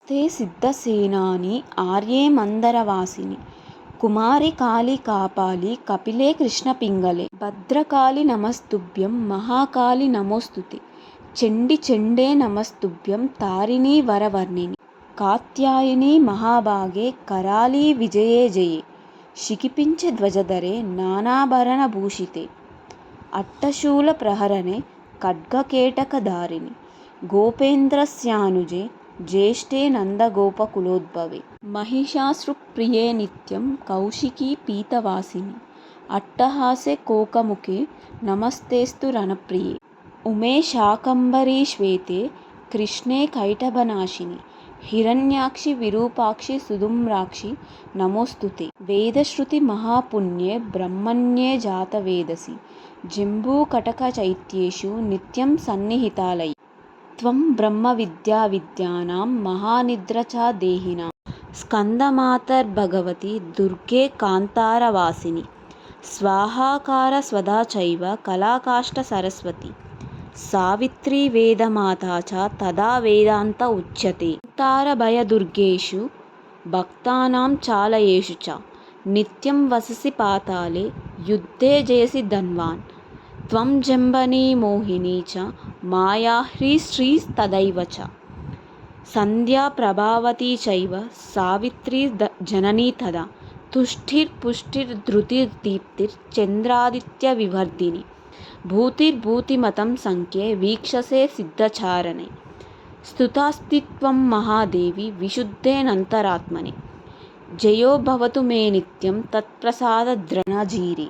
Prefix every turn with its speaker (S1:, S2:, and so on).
S1: ते सिद्धसेनानि आर्ये मन्दरवासिनि कुमारि काली कापालि कपिले कृष्णपिङ्गले भद्रकाली नमस्तुभ्यं महाकाली नमोस्तुते चण्डि चण्डे नमस्तुभ्यं तारिणी वरवर्णिनि कात्यायनी महाभागे कराली विजये जये शिखिपिञ्च ध्वजधरे नानाभरणभूषिते अट्टशूलप्रहरणे खड्गकेटकधारिणि गोपेन्द्रस्यानुजे ज्येष्ठे नन्दगोपकुलोद्भवे महिषासुरप्रिये नित्यं कौशिकी पीतवासिनि अट्टहासे कोकमुखे नमस्तेऽस्तु रणप्रिये उमे शाकम्भरी श्वेते कृष्णे कैटभनाशिनि हिरण्याक्षि विरूपाक्षि सुधूम्राक्षि नमोस्तुते वेदश्रुतिमहापुण्ये ब्रह्मण्ये जातवेदसि जम्बूकटकचैत्येषु नित्यं सन्निहितालये त्वं ब्रह्मविद्याविद्यानां महानिद्रा च देहिनां स्कन्दमातर्भगवति दुर्गे कान्तारवासिनि स्वाहाकार स्वधा चैव कलाकाष्ठसरस्वती सावित्री वेदमाता च तदा वेदान्त उच्यते तारभयदुर्गेषु भक्तानां चालयेषु च नित्यं वससि पाताले युद्धे जयसि धन्वान् त्वं जम्बनी मोहिनी च माया श्रीस्तदैव च सन्ध्या प्रभावती चैव सावित्री जननी तदा तुष्टिर्पुष्टिर्धृतिर्दीप्तिर्चन्द्रादित्यविवर्धिनि भूतिर्भूतिमतं संख्ये वीक्षसे सिद्धचारणे स्तुतास्ति त्वं महादेवी विशुद्धेऽनन्तरात्मने जयो भवतु मे नित्यं तत्प्रसादद्रणजीरे।